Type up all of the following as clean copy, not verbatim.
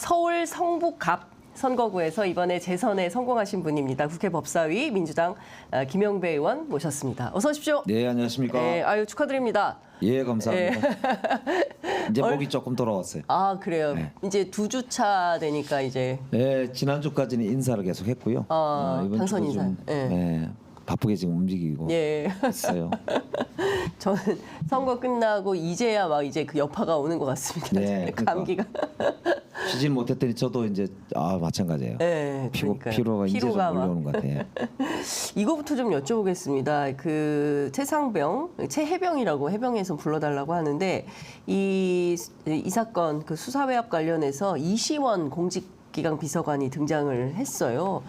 서울 성북갑 선거구에서 이번에 재선에 성공하신 분입니다. 국회 법사위 민주당 김영배 의원 모셨습니다. 어서 오십시오. 네, 안녕하십니까. 네, 아유 축하드립니다. 예, 감사합니다. 이제 목이 조금 돌아왔어요. 아 그래요. 네. 이제 2주차 되니까 이제 네, 지난주까지는 인사를 계속 했고요. 이번 당선 주도 인사. 좀, 예. 네, 바쁘게 지금 움직이고 예. 있어요. 저는 선거 끝나고 이제야 막 이제 그 여파가 오는 것 같습니다. 네, 그러니까. 감기가. 쉬진 못했더니 저도 이제 마찬가지예요. 네, 피로가 이제 좀 피로가 막. 올라오는 것 같아요. 이거부터 좀 여쭤보겠습니다. 그 최상병, 최해병이라고 해병에서 불러달라고 하는데 이 사건 그 수사외압 관련해서 이시원 공직기강 비서관이 등장을 했어요.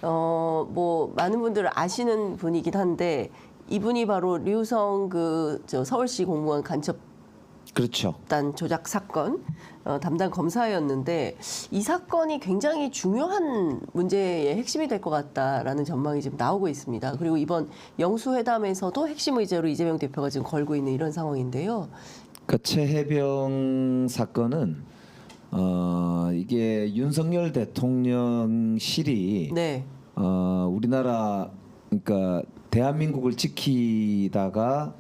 뭐 많은 분들 아시는 분이긴 한데 이분이 바로 류성 저 서울시 공무원 간첩 그렇죠. 단 조작 사건 담당 검사였는데 이 사건이 굉장히 중요한 문제의 핵심이 될 것 같다라는 전망이 지금 나오고 있습니다. 그리고 이번 영수회담에서도 핵심 의제로 이재명 대표가 지금 걸고 있는 이런 상황인데요. 그 최해병 사건은 이게 윤석열 대통령실이 네, 우리나라 그러니까 대한민국을 지키다가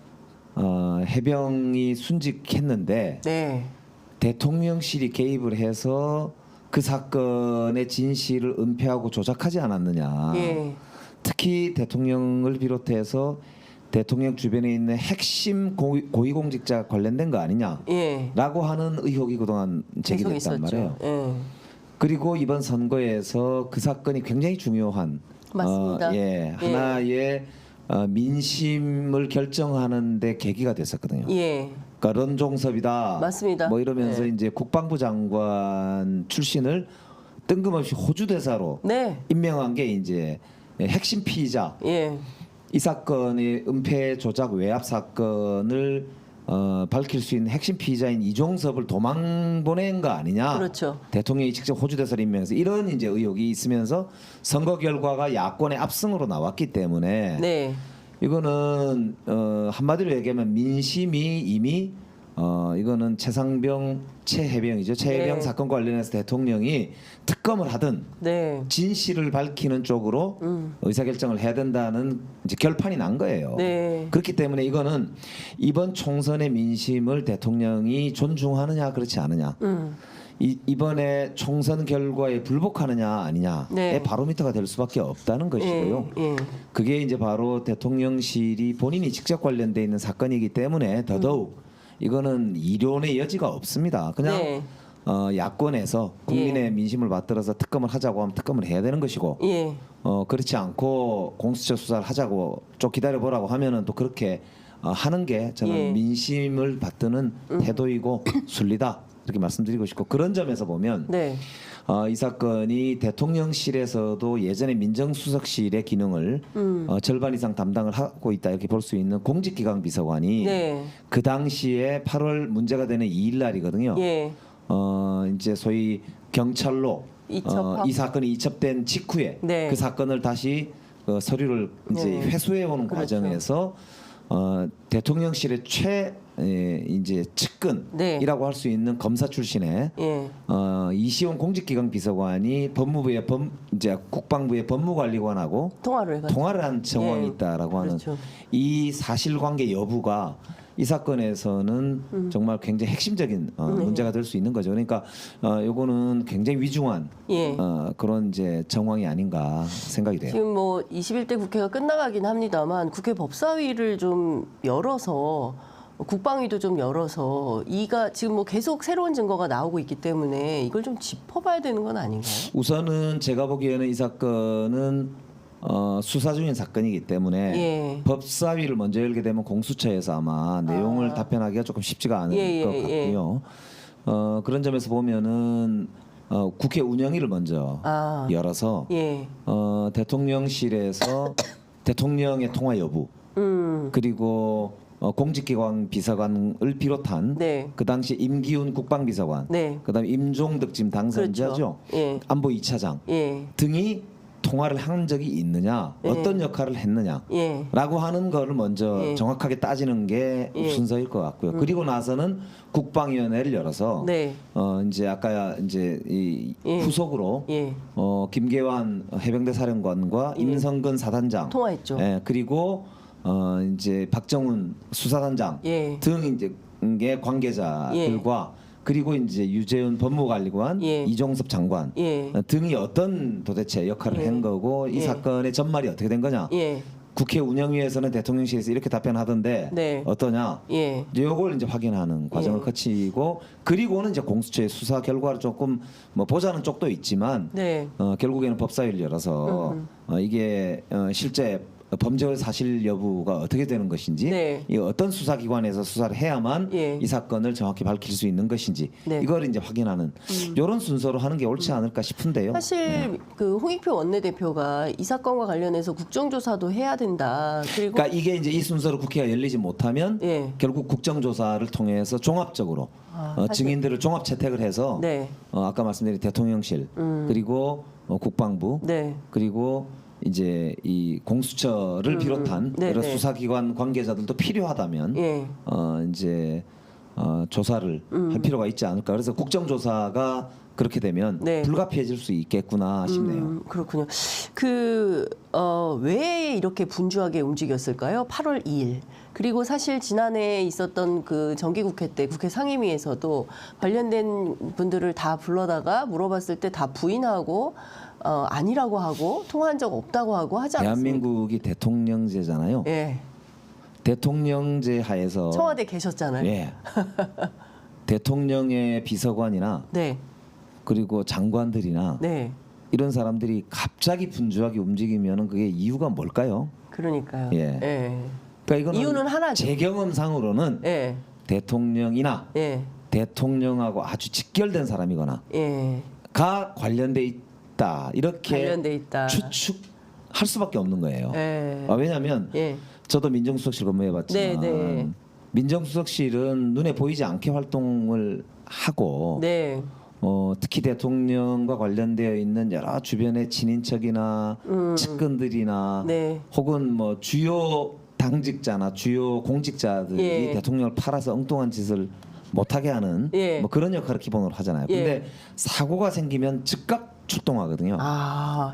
해병이 순직했는데 네, 대통령실이 개입을 해서 그 사건의 진실을 은폐하고 조작하지 않았느냐. 예, 특히 대통령을 비롯해서 대통령 주변에 있는 핵심 고위공직자 관련된 거 아니냐라고 예. 하는 의혹이 그동안 계속 제기됐단 있었죠. 말이에요. 예. 그리고 이번 선거에서 그 사건이 굉장히 중요한 맞습니다. 하나의 민심을 결정하는 데 계기가 됐었거든요. 예, 그러니까 런종섭이다. 맞습니다. 뭐 이러면서 네. 이제 국방부 장관 출신을 뜬금없이 호주 대사로 네, 임명한 게 이제 핵심 피의자. 예, 이 사건의 은폐 조작 외압 사건을 밝힐 수 있는 핵심 피의자인 이종섭을 도망 보낸 거 아니냐? 그렇죠. 대통령이 직접 호주 대사를 임명해서 이런 이제 의혹이 있으면서 선거 결과가 야권의 압승으로 나왔기 때문에 네, 이거는 한마디로 얘기하면 민심이 이미 이거는 최해병이죠. 최해병 네. 사건과 관련해서 대통령이 특검을 하든 네, 진실을 밝히는 쪽으로 의사결정을 해야 된다는 이제 결판이 난 거예요. 네, 그렇기 때문에 이거는 이번 총선의 민심을 대통령이 존중하느냐 그렇지 않느냐. 이번에 총선 결과에 불복하느냐 아니냐의 네. 바로미터가 될 수밖에 없다는 것이고요. 예, 예. 그게 이제 바로 대통령실이 본인이 직접 관련돼 있는 사건이기 때문에 더더욱 이거는 이론의 여지가 없습니다. 그냥 네. 야권에서 국민의 민심을 받들어서 특검을 하자고 하면 특검을 해야 되는 것이고 예. 그렇지 않고 공수처 수사를 하자고 좀 기다려보라고 하면은 또 그렇게 하는 게 저는 예. 민심을 받드는 태도이고 순리다 이렇게 말씀드리고 싶고 그런 점에서 보면 네. 이 사건이 대통령실에서도 예전에 민정수석실의 기능을 절반 이상 담당을 하고 있다 이렇게 볼 수 있는 공직기강 비서관이 네. 그 당시에 8월 문제가 되는 2일 날이거든요. 예. 이제 소위 경찰로 이첩합? 이 사건이 이첩된 직후에 네. 그 사건을 다시 서류를 이제 네. 회수해 오는 그렇죠. 과정에서 대통령실의 이제 네. 측근이라고 할 수 있는 검사 출신의 예. 이시원 공직기강 비서관이 법무부의 이제 국방부의 법무관리관하고 통화를 해가지고. 통화를 한 정황이 예. 있다라고 하는 그렇죠. 이 사실관계 여부가 이 사건에서는 정말 굉장히 핵심적인 문제가 될 수 있는 거죠. 그러니까 요거는 굉장히 위중한 예. 그런 이제 정황이 아닌가 생각이 돼요. 지금 뭐 21대 국회가 끝나가긴 합니다만 국회 법사위를 좀 열어서 국방위도 좀 열어서 이가 지금 뭐 계속 새로운 증거가 나오고 있기 때문에 이걸 좀 짚어봐야 되는 건 아닌가요? 우선은 제가 보기에는 이 사건은 수사 중인 사건이기 때문에 예. 법사위를 먼저 열게 되면 공수처에서 아마 내용을 답변하기가 조금 쉽지가 않을 예, 것 예, 같고요. 그런 점에서 보면은 국회 운영위를 먼저 열어서 예. 대통령실에서 대통령의 통화 여부 그리고 공직기관 비서관을 비롯한 네. 그 당시 임기훈 국방비서관, 네. 그다음에 임종득 지금 당선자죠. 그렇죠. 예. 안보 2차장 예. 등이 통화를 한 적이 있느냐, 예. 어떤 역할을 했느냐. 예. 라고 하는 거를 먼저 예. 정확하게 따지는 게 예. 순서일 것 같고요. 그리고 나서는 국방위원회를 열어서 네. 이제 아까 이제 이 예. 후속으로 예. 김계환 해병대 사령관과 예. 임성근 사단장, 통화했죠. 예, 그리고 이제 박정훈 수사단장 예. 등 이제 관계자들과 그리고 이제 유재훈 법무관리관, 예. 이종섭 장관 예. 등이 어떤 도대체 역할을 예. 한 거고 이 예. 사건의 전말이 어떻게 된 거냐. 예. 국회 운영위에서는 대통령실에서 이렇게 답변하던데 네. 어떠냐? 예. 이걸 이제 확인하는 과정을 예. 거치고 그리고는 이제 공수처의 수사 결과를 조금 뭐 보자는 쪽도 있지만 네. 결국에는 법사위를 열어서 이게 실제 범죄 사실 여부가 어떻게 되는 것인지 네. 이 어떤 수사기관에서 수사를 해야만 예. 이 사건을 정확히 밝힐 수 있는 것인지 네. 이걸 이제 확인하는 이런 순서로 하는 게 옳지 않을까 싶은데요. 사실 그 홍익표 원내대표가 이 사건과 관련해서 국정조사도 해야 된다. 그리고 그러니까 이게 이제 이 순서로 국회가 열리지 못하면 예. 결국 국정조사를 통해서 종합적으로 사실- 증인들을 종합 채택을 해서 네. 아까 말씀드린 대통령실 그리고 국방부 네. 그리고 이제 이 공수처를 비롯한 네, 여러 네. 수사기관 관계자들도 필요하다면 예. 이제 조사를 할 필요가 있지 않을까. 그래서 국정조사가 그렇게 되면 네. 불가피해질 수 있겠구나 싶네요. 그렇군요. 왜 이렇게 분주하게 움직였을까요? 8월 2일. 그리고 사실 지난해 있었던 그 정기국회 때 국회 상임위에서도 관련된 분들을 다 불러다가 물어봤을 때 다 부인하고 아니라고 하고 통화한 적 없다고 하고 하지 않습니까? 대한민국이 대통령제잖아요. 예. 대통령제 하에서 청와대 계셨잖아요. 예. 대통령의 비서관이나 네. 그리고 장관들이나 네. 이런 사람들이 갑자기 분주하게 움직이면은 그게 이유가 뭘까요? 그러니까요. 예. 예. 그러니까 이거는 이유는 하나죠. 제 경험상으로는 예. 대통령이나 예. 대통령하고 아주 직결된 사람이거나 예. 가 관련돼 있다 이렇게 관련돼 있다. 추측할 수밖에 없는 거예요. 예. 왜냐하면 예. 저도 민정수석실 근무해봤지만 네, 네. 민정수석실은 눈에 보이지 않게 활동을 하고 네. 특히 대통령과 관련되어 있는 여러 주변의 친인척이나 측근들이나 네. 혹은 뭐 주요 당직자나 주요 공직자들이 예. 대통령을 팔아서 엉뚱한 짓을 못하게 하는 예. 뭐 그런 역할을 기본으로 하잖아요. 예. 근데 사고가 생기면 즉각 출동하거든요.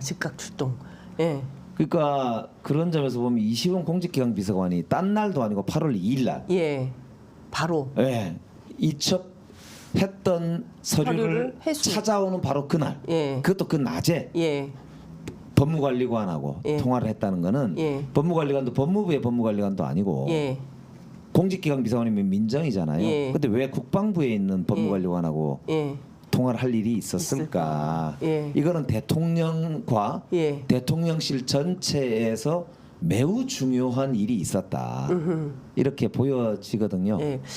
즉각 출동. 예. 그러니까 그런 점에서 보면 이시원 공직기강 비서관이 딴 날도 아니고 8월 2일 날 예. 바로. 예. 이첩했던 서류를 서류를 회수. 찾아오는 바로 그날 예. 그것도 그 낮에 예. 법무관리관하고 예. 통화를 했다는 거는 예. 법무관리관도 법무부의 법무관리관도 아니고 예. 공직기강 비서관이면 민정이잖아요. 예. 근데 왜 국방부에 있는 법무관리관하고 예. 통화를 할 일이 있었을까? 예. 이거는 대통령과 예. 대통령실 전체에서 매우 중요한 일이 있었다. 이렇게 보여지거든요. 예.